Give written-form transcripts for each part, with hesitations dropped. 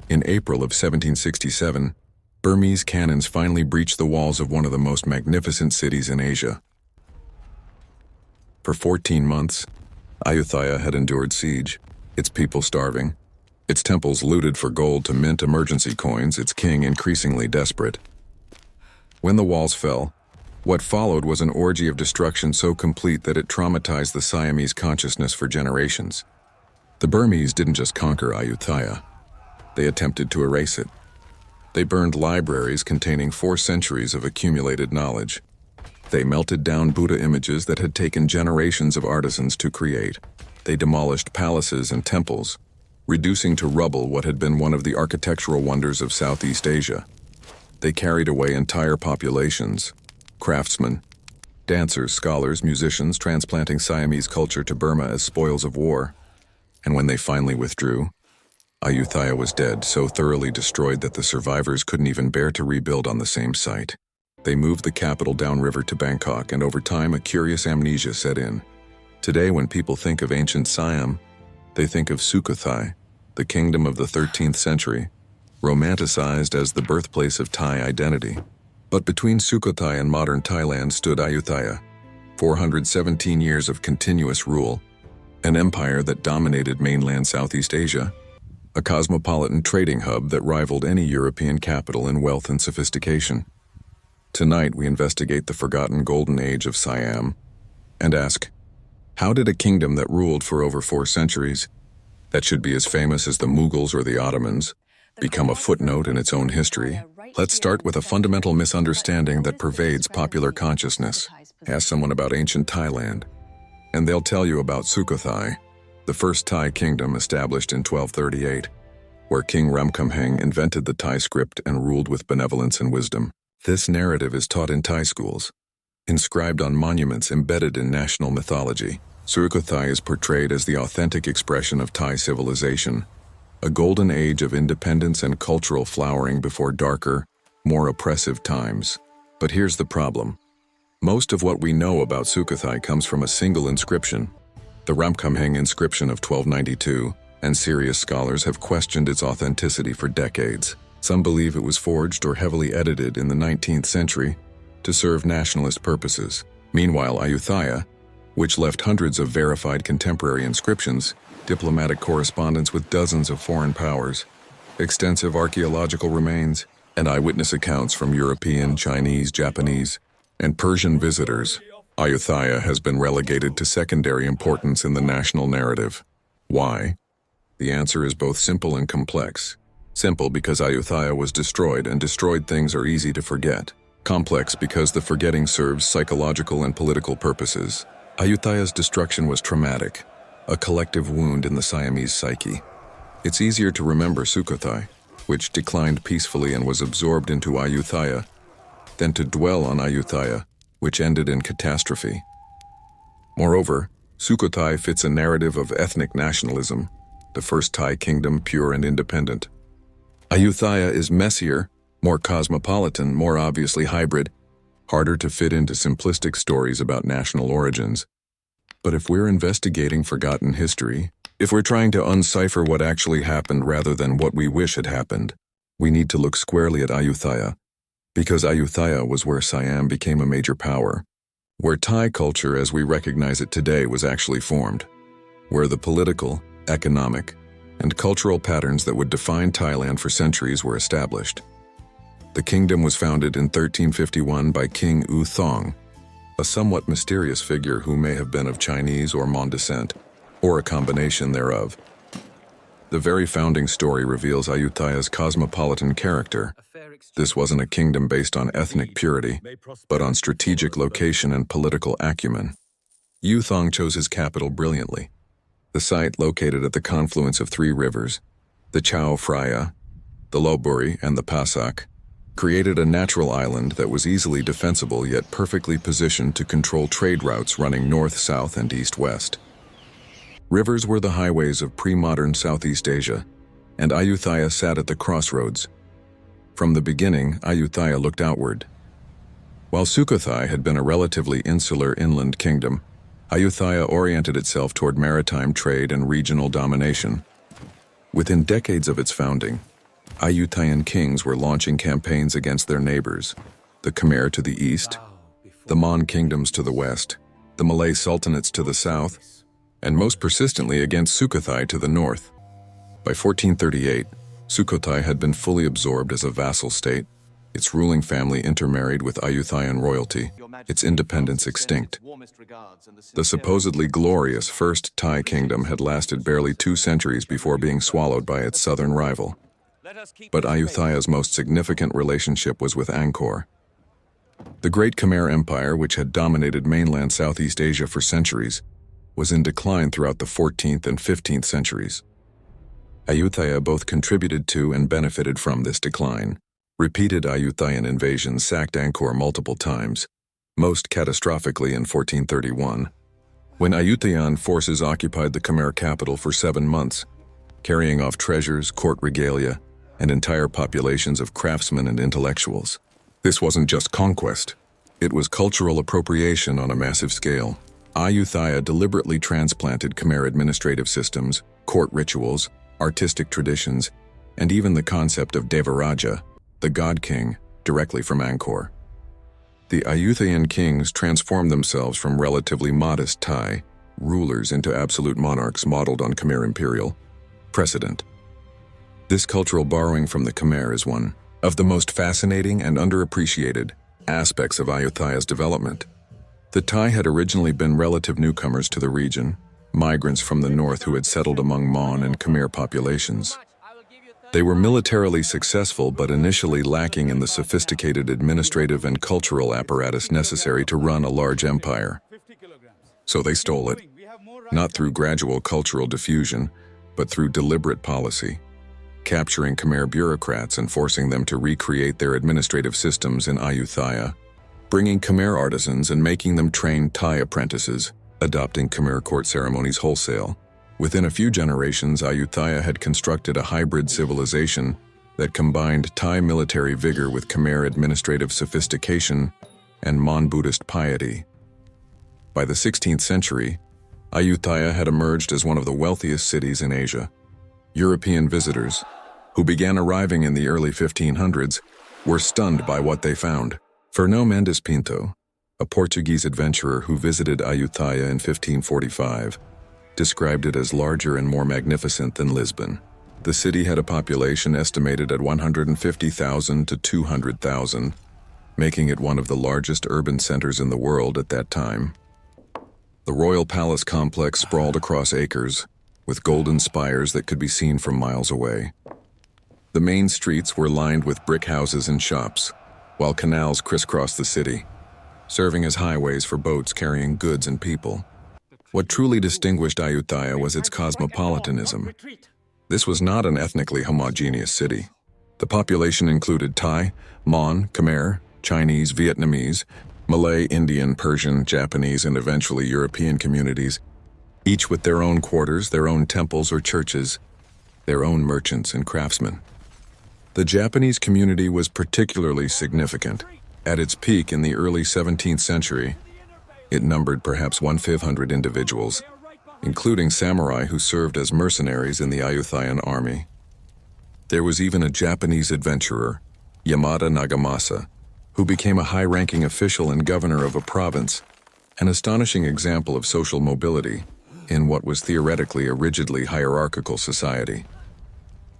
In April of 1767, Burmese cannons finally breached the walls of one of the most magnificent cities in Asia. For 14 months, Ayutthaya had endured siege, its people starving, its temples looted for gold to mint emergency coins, its king increasingly desperate. When the walls fell, what followed was an orgy of destruction so complete that it traumatized the Siamese consciousness for generations. The Burmese didn't just conquer Ayutthaya, they attempted to erase it. They burned libraries containing 4 centuries of accumulated knowledge. They melted down Buddha images that had taken generations of artisans to create. They demolished palaces and temples, reducing to rubble what had been one of the architectural wonders of Southeast Asia. They carried away entire populations, craftsmen, dancers, scholars, musicians, transplanting Siamese culture to Burma as spoils of war. And when they finally withdrew, Ayutthaya was dead, so thoroughly destroyed that the survivors couldn't even bear to rebuild on the same site. They moved the capital downriver to Bangkok, and over time a curious amnesia set in. Today, when people think of ancient Siam, they think of Sukhotai, the kingdom of the 13th century, romanticized as the birthplace of Thai identity. But between Sukhotai and modern Thailand stood Ayutthaya, 417 years of continuous rule, an empire that dominated mainland Southeast Asia, a cosmopolitan trading hub that rivaled any European capital in wealth and sophistication. Tonight we investigate the forgotten golden age of Siam and ask, how did a kingdom that ruled for over 4 centuries, that should be as famous as the Mughals or the Ottomans, become a footnote in its own history? Let's start with a fundamental misunderstanding that pervades popular consciousness. Ask someone about ancient Thailand, and they'll tell you about Sukhothai, the first Thai kingdom established in 1238, where King Ramkhamhaeng invented the Thai script and ruled with benevolence and wisdom. This narrative is taught in Thai schools, inscribed on monuments embedded in national mythology. Sukhothai is portrayed as the authentic expression of Thai civilization, a golden age of independence and cultural flowering before darker, more oppressive times. But here's the problem. Most of what we know about Sukhothai comes from a single inscription, the Ramkhamhaeng inscription of 1292, and serious scholars have questioned its authenticity for decades. Some believe it was forged or heavily edited in the 19th century to serve nationalist purposes. Meanwhile, Ayutthaya, which left hundreds of verified contemporary inscriptions, diplomatic correspondence with dozens of foreign powers, extensive archaeological remains, and eyewitness accounts from European, Chinese, Japanese, and Persian visitors, Ayutthaya has been relegated to secondary importance in the national narrative. Why? The answer is both simple and complex. Simple because Ayutthaya was destroyed, and destroyed things are easy to forget. Complex because the forgetting serves psychological and political purposes. Ayutthaya's destruction was traumatic, a collective wound in the Siamese psyche. It's easier to remember Sukhothai, which declined peacefully and was absorbed into Ayutthaya, than to dwell on Ayutthaya, which ended in catastrophe. Moreover, Sukhothai fits a narrative of ethnic nationalism, the first Thai kingdom pure and independent. Ayutthaya is messier, more cosmopolitan, more obviously hybrid, harder to fit into simplistic stories about national origins. But if we're investigating forgotten history, if we're trying to uncipher what actually happened rather than what we wish had happened, we need to look squarely at Ayutthaya, because Ayutthaya was where Siam became a major power, where Thai culture as we recognize it today was actually formed, where the political, economic, and cultural patterns that would define Thailand for centuries were established. The kingdom was founded in 1351 by King U Thong, a somewhat mysterious figure who may have been of Chinese or Mon descent, or a combination thereof. The very founding story reveals Ayutthaya's cosmopolitan character. This wasn't a kingdom based on ethnic purity, but on strategic location and political acumen. U Thong chose his capital brilliantly. The site, located at the confluence of 3 rivers, the Chao Phraya, the Lopburi, and the Pasak, created a natural island that was easily defensible yet perfectly positioned to control trade routes running north, south, and east-west. Rivers were the highways of pre-modern Southeast Asia, and Ayutthaya sat at the crossroads. From the beginning, Ayutthaya looked outward. While Sukhothai had been a relatively insular inland kingdom, Ayutthaya oriented itself toward maritime trade and regional domination. Within decades of its founding, Ayutthayan kings were launching campaigns against their neighbors, the Khmer to the east, the Mon kingdoms to the west, the Malay sultanates to the south, and most persistently against Sukhotai to the north. By 1438, Sukhotai had been fully absorbed as a vassal state, its ruling family intermarried with Ayutthayan royalty, its independence extinct. The supposedly glorious First Thai Kingdom had lasted barely 2 centuries before being swallowed by its southern rival. But Ayutthaya's most significant relationship was with Angkor. The great Khmer Empire, which had dominated mainland Southeast Asia for centuries, was in decline throughout the 14th and 15th centuries. Ayutthaya both contributed to and benefited from this decline. Repeated Ayutthayan invasions sacked Angkor multiple times, most catastrophically in 1431, when Ayutthayan forces occupied the Khmer capital for 7 months, carrying off treasures, court regalia, and entire populations of craftsmen and intellectuals. This wasn't just conquest. It was cultural appropriation on a massive scale. Ayutthaya deliberately transplanted Khmer administrative systems, court rituals, artistic traditions, and even the concept of Devaraja, the god king, directly from Angkor. The Ayutthayan kings transformed themselves from relatively modest Thai rulers into absolute monarchs modeled on Khmer imperial precedent. This cultural borrowing from the Khmer is one of the most fascinating and underappreciated aspects of Ayutthaya's development. The Thai had originally been relative newcomers to the region, migrants from the north who had settled among Mon and Khmer populations. They were militarily successful but initially lacking in the sophisticated administrative and cultural apparatus necessary to run a large empire. So they stole it, not through gradual cultural diffusion, but through deliberate policy, capturing Khmer bureaucrats and forcing them to recreate their administrative systems in Ayutthaya, bringing Khmer artisans and making them train Thai apprentices, adopting Khmer court ceremonies wholesale. Within a few generations, Ayutthaya had constructed a hybrid civilization that combined Thai military vigor with Khmer administrative sophistication and Mon Buddhist piety. By the 16th century, Ayutthaya had emerged as one of the wealthiest cities in Asia. European visitors, who began arriving in the early 1500s, were stunned by what they found. Fernão Mendes Pinto, a Portuguese adventurer who visited Ayutthaya in 1545, described it as larger and more magnificent than Lisbon. The city had a population estimated at 150,000 to 200,000, making it one of the largest urban centers in the world at that time. The royal palace complex sprawled across acres, with golden spires that could be seen from miles away. The main streets were lined with brick houses and shops, while canals crisscrossed the city, serving as highways for boats carrying goods and people. What truly distinguished Ayutthaya was its cosmopolitanism. This was not an ethnically homogeneous city. The population included Thai, Mon, Khmer, Chinese, Vietnamese, Malay, Indian, Persian, Japanese, and eventually European communities, each with their own quarters, their own temples or churches, their own merchants and craftsmen. The Japanese community was particularly significant. At its peak in the early 17th century, it numbered perhaps 1,500 individuals, including samurai who served as mercenaries in the Ayutthayan army. There was even a Japanese adventurer, Yamada Nagamasa, who became a high-ranking official and governor of a province, an astonishing example of social mobility in what was theoretically a rigidly hierarchical society.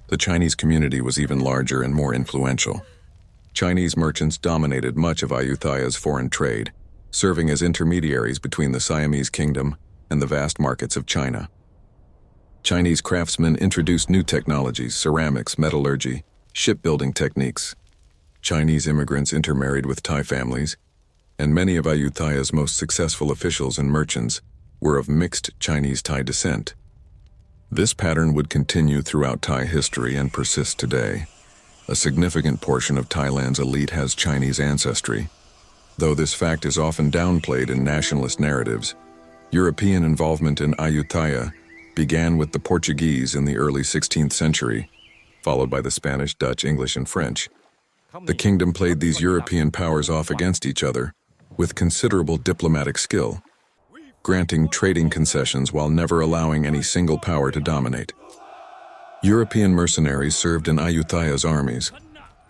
The Chinese community was even larger and more influential. Chinese merchants dominated much of Ayutthaya's foreign trade, serving as intermediaries between the Siamese kingdom and the vast markets of China. Chinese craftsmen introduced new technologies, ceramics, metallurgy, shipbuilding techniques. Chinese immigrants intermarried with Thai families, and many of Ayutthaya's most successful officials and merchants were of mixed Chinese-Thai descent. This pattern would continue throughout Thai history and persist today. A significant portion of Thailand's elite has Chinese ancestry. Though this fact is often downplayed in nationalist narratives, European involvement in Ayutthaya began with the Portuguese in the early 16th century, followed by the Spanish, Dutch, English, and French. The kingdom played these European powers off against each other with considerable diplomatic skill, granting trading concessions while never allowing any single power to dominate. European mercenaries served in Ayutthaya's armies,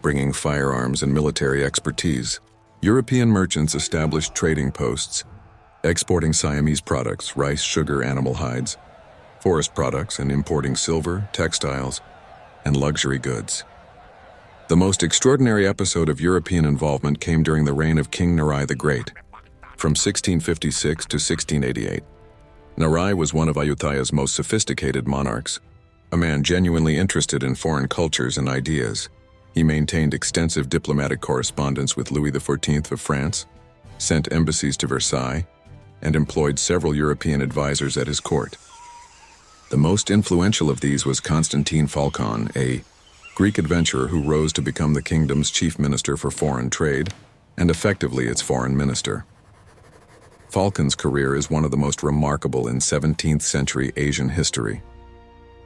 bringing firearms and military expertise. European merchants established trading posts, exporting Siamese products, rice, sugar, animal hides, forest products, and importing silver, textiles, and luxury goods. The most extraordinary episode of European involvement came during the reign of King Narai the Great, from 1656 to 1688. Narai was one of Ayutthaya's most sophisticated monarchs, a man genuinely interested in foreign cultures and ideas. He maintained extensive diplomatic correspondence with Louis XIV of France, sent embassies to Versailles, and employed several European advisors at his court. The most influential of these was Constantine Falcon, a Greek adventurer who rose to become the kingdom's chief minister for foreign trade and effectively its foreign minister. Falcon's career is one of the most remarkable in 17th century Asian history.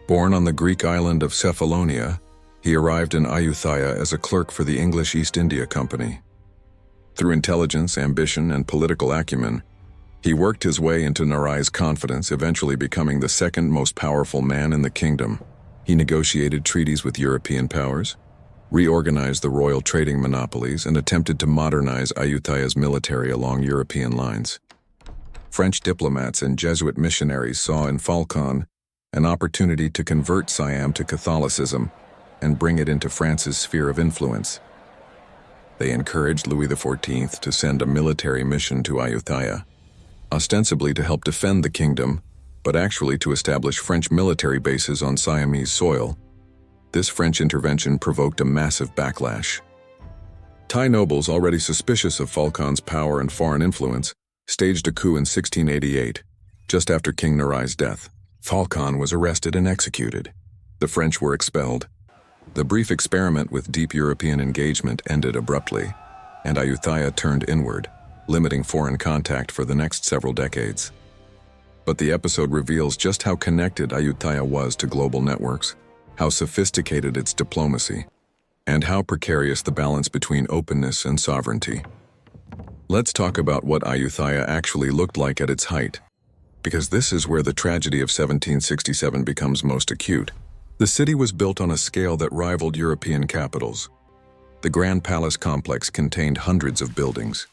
Born on the Greek island of Cephalonia, he arrived in Ayutthaya as a clerk for the English East India Company. Through intelligence, ambition, and political acumen, he worked his way into Narai's confidence, eventually becoming the second most powerful man in the kingdom. He negotiated treaties with European powers, reorganized the royal trading monopolies, and attempted to modernize Ayutthaya's military along European lines. French diplomats and Jesuit missionaries saw in Falcon an opportunity to convert Siam to Catholicism and bring it into France's sphere of influence. They encouraged Louis XIV to send a military mission to Ayutthaya, ostensibly to help defend the kingdom, but actually to establish French military bases on Siamese soil. This French intervention provoked a massive backlash. Thai nobles, already suspicious of Falcon's power and foreign influence, staged a coup in 1688, just after King Narai's death. Falcon was arrested and executed. The French were expelled. The brief experiment with deep European engagement ended abruptly, and Ayutthaya turned inward, limiting foreign contact for the next several decades. But the episode reveals just how connected Ayutthaya was to global networks, how sophisticated its diplomacy, and how precarious the balance between openness and sovereignty. Let's talk about what Ayutthaya actually looked like at its height, because this is where the tragedy of 1767 becomes most acute. The city was built on a scale that rivaled European capitals. The Grand Palace complex contained hundreds of buildings,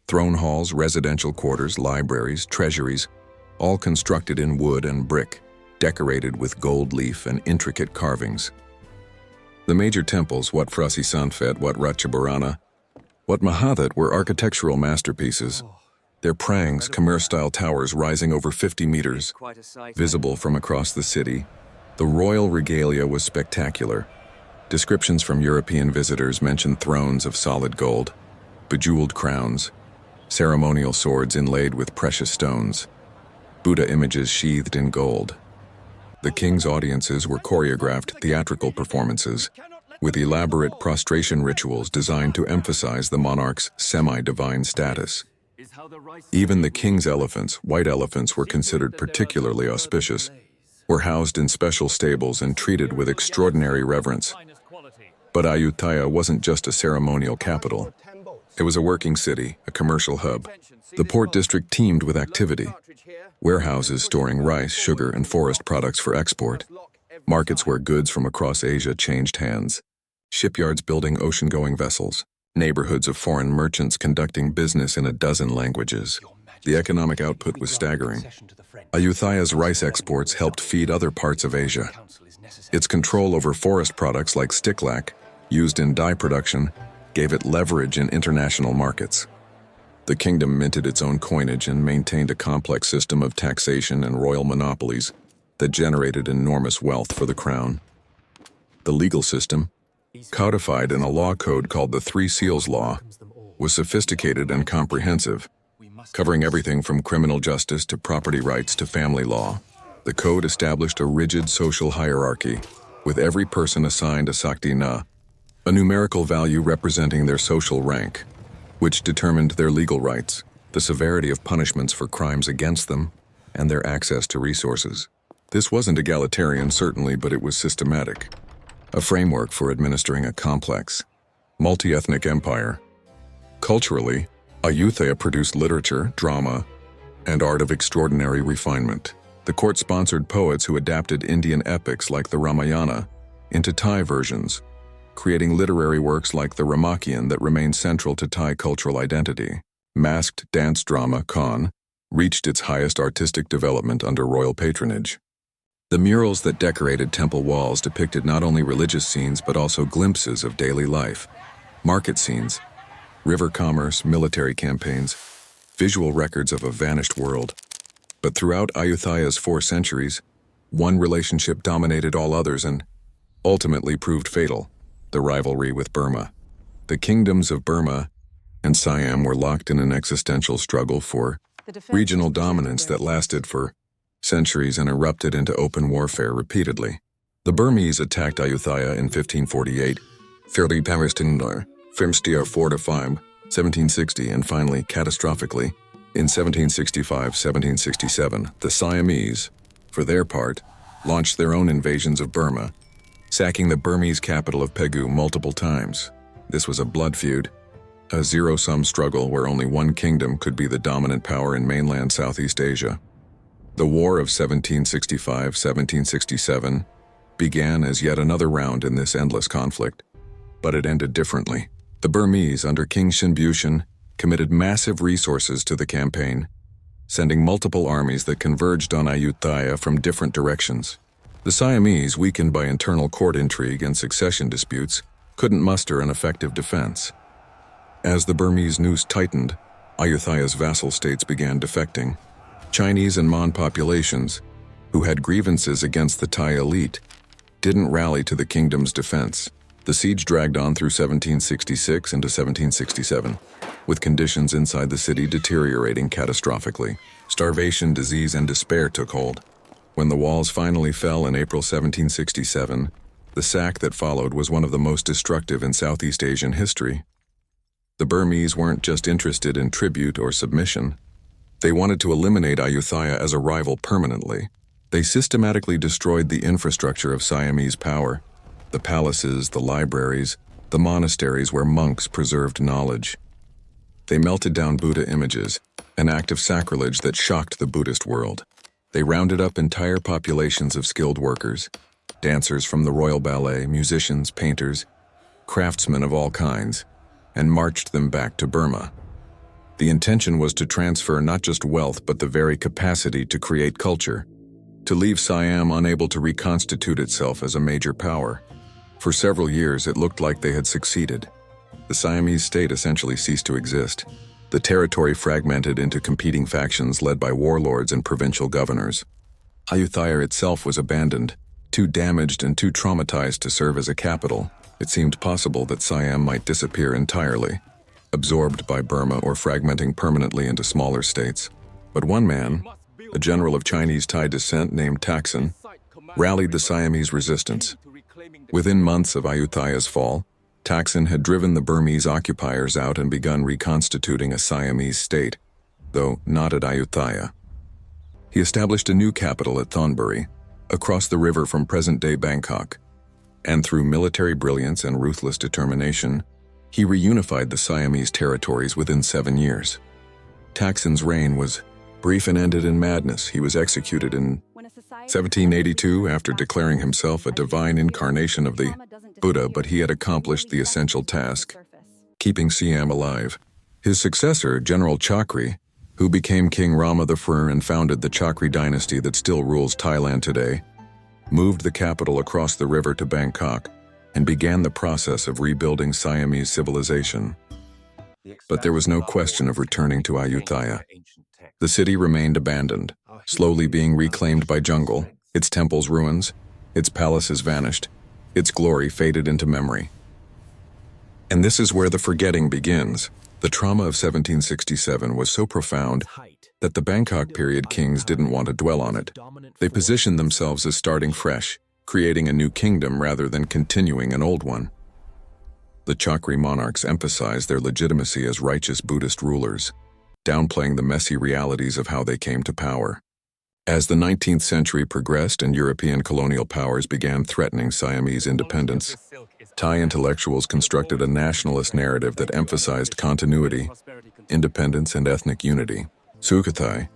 throne halls, residential quarters, libraries, treasuries, all constructed in wood and brick, decorated with gold leaf and intricate carvings. The major temples, Wat Phra Sisanthet, Wat Ratchabarana, Wat Mahathat, were architectural masterpieces, their prangs, Khmer-style towers rising over 50 meters, visible from across the city. The royal regalia was spectacular. Descriptions from European visitors mention thrones of solid gold, bejeweled crowns, ceremonial swords inlaid with precious stones, Buddha images sheathed in gold. The king's audiences were choreographed theatrical performances, with elaborate prostration rituals designed to emphasize the monarch's semi-divine status. Even the king's elephants, white elephants, were considered particularly auspicious, were housed in special stables and treated with extraordinary reverence. But Ayutthaya wasn't just a ceremonial capital. It was a working city, a commercial hub. The port district teemed with activity. Warehouses storing rice, sugar, and forest products for export. Markets where goods from across Asia changed hands. Shipyards building ocean-going vessels. Neighborhoods of foreign merchants conducting business in a dozen languages. The economic output was staggering. Ayutthaya's rice exports helped feed other parts of Asia. Its control over forest products like stiklak, used in dye production, gave it leverage in international markets. The kingdom minted its own coinage and maintained a complex system of taxation and royal monopolies that generated enormous wealth for the crown. The legal system, codified in a law code called the Three Seals Law, was sophisticated and comprehensive, covering everything from criminal justice to property rights to family law. The code established a rigid social hierarchy, with every person assigned a sakti na, a numerical value representing their social rank, which determined their legal rights, the severity of punishments for crimes against them, and their access to resources. This wasn't egalitarian, certainly, but it was systematic, a framework for administering a complex, multi-ethnic empire. Culturally, Ayutthaya produced literature, drama, and art of extraordinary refinement. The court sponsored poets who adapted Indian epics like the Ramayana into Thai versions, creating literary works like the Ramakien that remain central to Thai cultural identity. Masked dance drama, Kon, reached its highest artistic development under royal patronage. The murals that decorated temple walls depicted not only religious scenes but also glimpses of daily life, market scenes, river commerce, military campaigns, visual records of a vanished world. But throughout Ayutthaya's 4 centuries, one relationship dominated all others and ultimately proved fatal: the rivalry with Burma. The kingdoms of Burma and Siam were locked in an existential struggle for regional dominance that lasted for centuries and erupted into open warfare repeatedly. The Burmese attacked Ayutthaya in 1548, fairly Palestindar, Firmstiar 4-5, 1760, and finally, catastrophically, in 1765-1767, the Siamese, for their part, launched their own invasions of Burma, sacking the Burmese capital of Pegu multiple times. This was a blood feud, a zero-sum struggle where only one kingdom could be the dominant power in mainland Southeast Asia. The War of 1765-1767 began as yet another round in this endless conflict, but it ended differently. The Burmese, under King Shinbushin, committed massive resources to the campaign, sending multiple armies that converged on Ayutthaya from different directions. The Siamese, weakened by internal court intrigue and succession disputes, couldn't muster an effective defense. As the Burmese noose tightened, Ayutthaya's vassal states began defecting. Chinese and Mon populations, who had grievances against the Thai elite, didn't rally to the kingdom's defense. The siege dragged on through 1766 into 1767, with conditions inside the city deteriorating catastrophically. Starvation, disease, and despair took hold. When the walls finally fell in April 1767, the sack that followed was one of the most destructive in Southeast Asian history. The Burmese weren't just interested in tribute or submission. They wanted to eliminate Ayutthaya as a rival permanently. They systematically destroyed the infrastructure of Siamese power: the palaces, the libraries, the monasteries where monks preserved knowledge. They melted down Buddha images, an act of sacrilege that shocked the Buddhist world. They rounded up entire populations of skilled workers, dancers from the royal ballet, musicians, painters, craftsmen of all kinds, and marched them back to Burma. The intention was to transfer not just wealth but the very capacity to create culture, to leave Siam unable to reconstitute itself as a major power. For several years, it looked like they had succeeded. The Siamese state essentially ceased to exist. The territory fragmented into competing factions led by warlords and provincial governors. Ayutthaya itself was abandoned, too damaged and too traumatized to serve as a capital. It seemed possible that Siam might disappear entirely, absorbed by Burma or fragmenting permanently into smaller states. But one man, a general of Chinese Thai descent named Taksin, rallied the Siamese resistance. Within months of Ayutthaya's fall, Taksin had driven the Burmese occupiers out and begun reconstituting a Siamese state, though not at Ayutthaya. He established a new capital at Thonburi, across the river from present-day Bangkok, and through military brilliance and ruthless determination, he reunified the Siamese territories within 7 years. Taksin's reign was brief and ended in madness. He was executed in 1782 after declaring himself a divine incarnation of the Buddha, but he had accomplished the essential task, keeping Siam alive. His successor, General Chakri, who became King Rama I and founded the Chakri dynasty that still rules Thailand today, moved the capital across the river to Bangkok and began the process of rebuilding Siamese civilization. But there was no question of returning to Ayutthaya. The city remained abandoned, slowly being reclaimed by jungle, its temples ruins, its palaces vanished, its glory faded into memory. And this is where the forgetting begins. The trauma of 1767 was so profound that the Bangkok period kings didn't want to dwell on it. They positioned themselves as starting fresh, creating a new kingdom rather than continuing an old one. The Chakri monarchs emphasized their legitimacy as righteous Buddhist rulers, downplaying the messy realities of how they came to power. As the 19th century progressed and European colonial powers began threatening Siamese independence, Thai intellectuals constructed a nationalist narrative that emphasized continuity, independence, and ethnic unity. Sukhotai,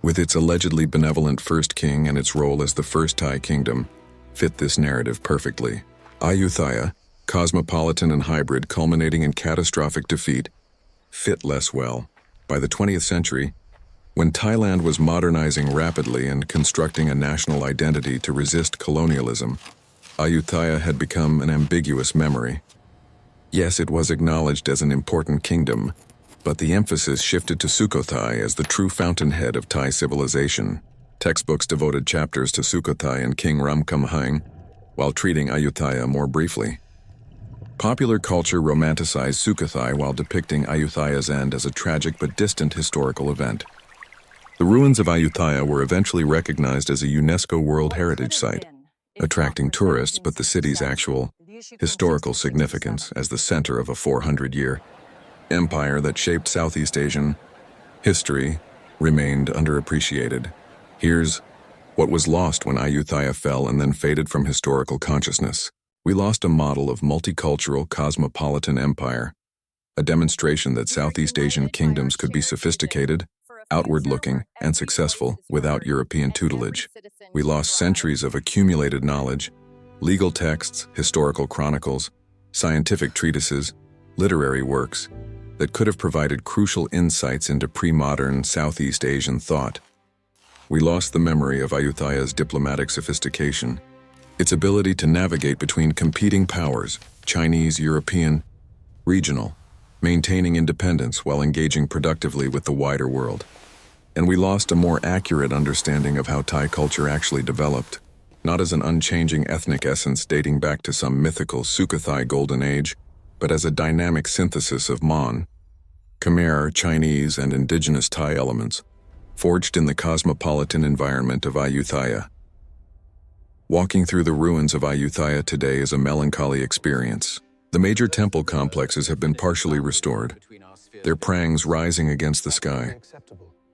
with its allegedly benevolent first king and its role as the first Thai kingdom, fit this narrative perfectly. Ayutthaya, cosmopolitan and hybrid culminating in catastrophic defeat, fit less well. By the 20th century, when Thailand was modernizing rapidly and constructing a national identity to resist colonialism, Ayutthaya had become an ambiguous memory. Yes, it was acknowledged as an important kingdom, but the emphasis shifted to Sukhotai as the true fountainhead of Thai civilization. Textbooks devoted chapters to Sukhotai and King Ramkhamhaeng, while treating Ayutthaya more briefly. Popular culture romanticized Sukhotai while depicting Ayutthaya's end as a tragic but distant historical event. The ruins of Ayutthaya were eventually recognized as a UNESCO World Heritage Site, attracting tourists, but the city's actual historical significance as the center of a 400-year empire that shaped Southeast Asian history remained underappreciated. Here's what was lost when Ayutthaya fell and then faded from historical consciousness. We lost a model of multicultural cosmopolitan empire, a demonstration that Southeast Asian kingdoms could be sophisticated, outward-looking, and successful without European tutelage. We lost centuries of accumulated knowledge, legal texts, historical chronicles, scientific treatises, literary works that could have provided crucial insights into pre-modern Southeast Asian thought. We lost the memory of Ayutthaya's diplomatic sophistication, its ability to navigate between competing powers, Chinese, European, regional, maintaining independence while engaging productively with the wider world. And we lost a more accurate understanding of how Thai culture actually developed, not as an unchanging ethnic essence dating back to some mythical Sukhothai golden age, but as a dynamic synthesis of Mon, Khmer, Chinese, and indigenous Thai elements, forged in the cosmopolitan environment of Ayutthaya. Walking through the ruins of Ayutthaya today is a melancholy experience. The major temple complexes have been partially restored, their prangs rising against the sky.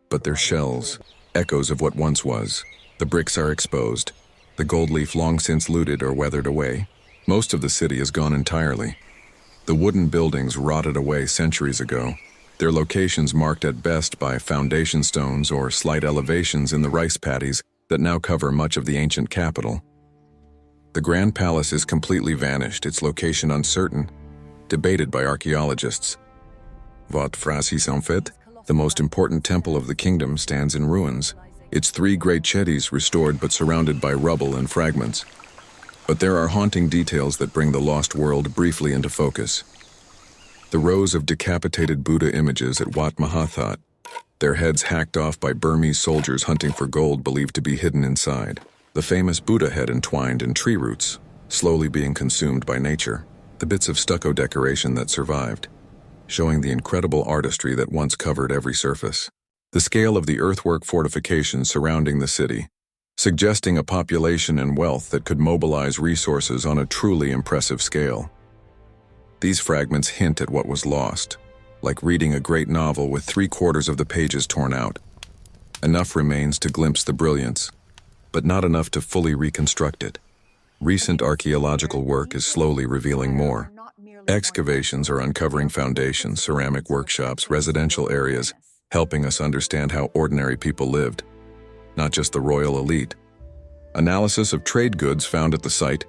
But their shells, echoes of what once was. The bricks are exposed, the gold leaf long since looted or weathered away. Most of the city is gone entirely. The wooden buildings rotted away centuries ago, their locations marked at best by foundation stones or slight elevations in the rice paddies that now cover much of the ancient capital. The Grand Palace is completely vanished, its location uncertain, debated by archaeologists. Votre phrase Unciphered, the most important temple of the kingdom, stands in ruins, its 3 great chetis restored but surrounded by rubble and fragments. But there are haunting details that bring the lost world briefly into focus. The rows of decapitated Buddha images at Wat Mahathat, their heads hacked off by Burmese soldiers hunting for gold believed to be hidden inside. The famous Buddha head entwined in tree roots, slowly being consumed by nature. The bits of stucco decoration that survived, showing the incredible artistry that once covered every surface. The scale of the earthwork fortifications surrounding the city, suggesting a population and wealth that could mobilize resources on a truly impressive scale. These fragments hint at what was lost, like reading a great novel with 3/4 of the pages torn out. Enough remains to glimpse the brilliance, but not enough to fully reconstruct it. Recent archaeological work is slowly revealing more. Excavations are uncovering foundations, ceramic workshops, residential areas, helping us understand how ordinary people lived, not just the royal elite. Analysis of trade goods found at the site,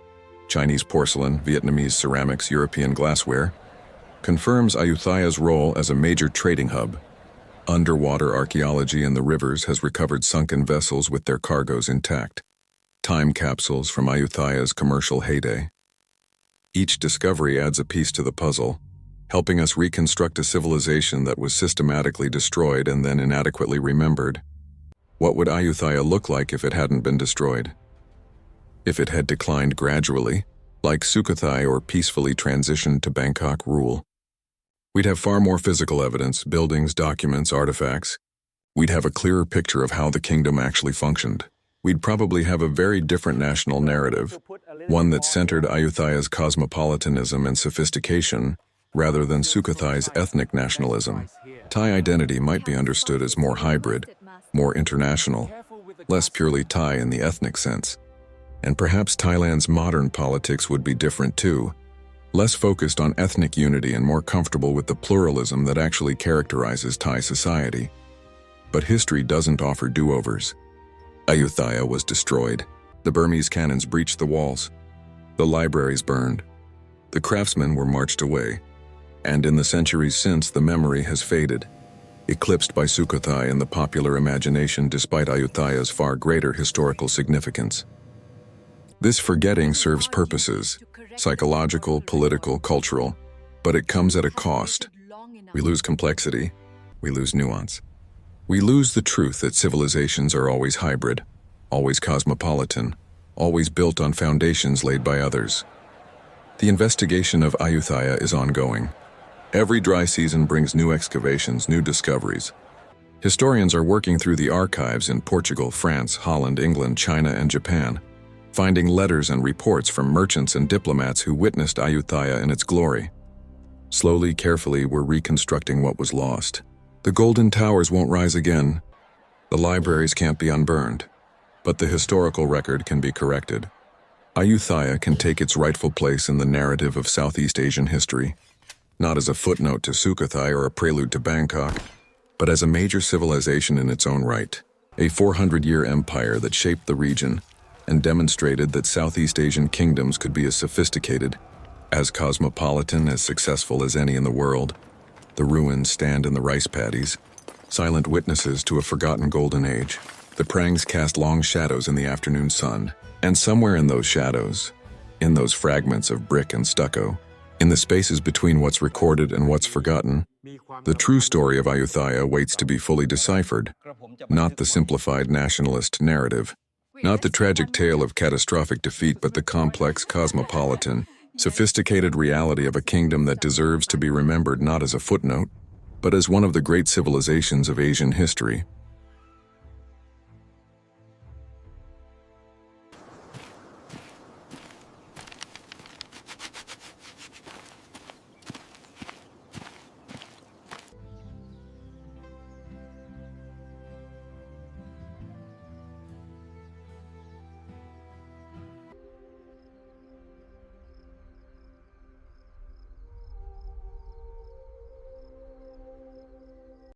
Chinese porcelain, Vietnamese ceramics, European glassware, confirms Ayutthaya's role as a major trading hub. Underwater archaeology in the rivers has recovered sunken vessels with their cargoes intact. Time capsules from Ayutthaya's commercial heyday. Each discovery adds a piece to the puzzle, helping us reconstruct a civilization that was systematically destroyed and then inadequately remembered. What would Ayutthaya look like if it hadn't been destroyed? If it had declined gradually, like Sukhothai, or peacefully transitioned to Bangkok rule? We'd have far more physical evidence, buildings, documents, artifacts. We'd have a clearer picture of how the kingdom actually functioned. We'd probably have a very different national narrative, one that centered Ayutthaya's cosmopolitanism and sophistication, rather than Sukhothai's ethnic nationalism. Thai identity might be understood as more hybrid, more international, less purely Thai in the ethnic sense. And perhaps Thailand's modern politics would be different too, less focused on ethnic unity and more comfortable with the pluralism that actually characterizes Thai society. But history doesn't offer do-overs. Ayutthaya was destroyed. The Burmese cannons breached the walls. The libraries burned. The craftsmen were marched away. And in the centuries since, the memory has faded, eclipsed by Sukhotai in the popular imagination despite Ayutthaya's far greater historical significance. This forgetting serves purposes, psychological, political, cultural, but it comes at a cost. We lose complexity, we lose nuance. We lose the truth that civilizations are always hybrid, always cosmopolitan, always built on foundations laid by others. The investigation of Ayutthaya is ongoing. Every dry season brings new excavations, new discoveries. Historians are working through the archives in Portugal, France, Holland, England, China, and Japan, finding letters and reports from merchants and diplomats who witnessed Ayutthaya in its glory. Slowly, carefully, we're reconstructing what was lost. The golden towers won't rise again. The libraries can't be unburned. But the historical record can be corrected. Ayutthaya can take its rightful place in the narrative of Southeast Asian history, not as a footnote to Sukhothai or a prelude to Bangkok, but as a major civilization in its own right, a 400-year empire that shaped the region and demonstrated that Southeast Asian kingdoms could be as sophisticated, as cosmopolitan, as successful as any in the world. The ruins stand in the rice paddies, silent witnesses to a forgotten golden age. The prangs cast long shadows in the afternoon sun, and somewhere in those shadows, in those fragments of brick and stucco, in the spaces between what's recorded and what's forgotten, the true story of Ayutthaya waits to be fully deciphered, not the simplified nationalist narrative, not the tragic tale of catastrophic defeat, but the complex, cosmopolitan, sophisticated reality of a kingdom that deserves to be remembered not as a footnote, but as one of the great civilizations of Asian history.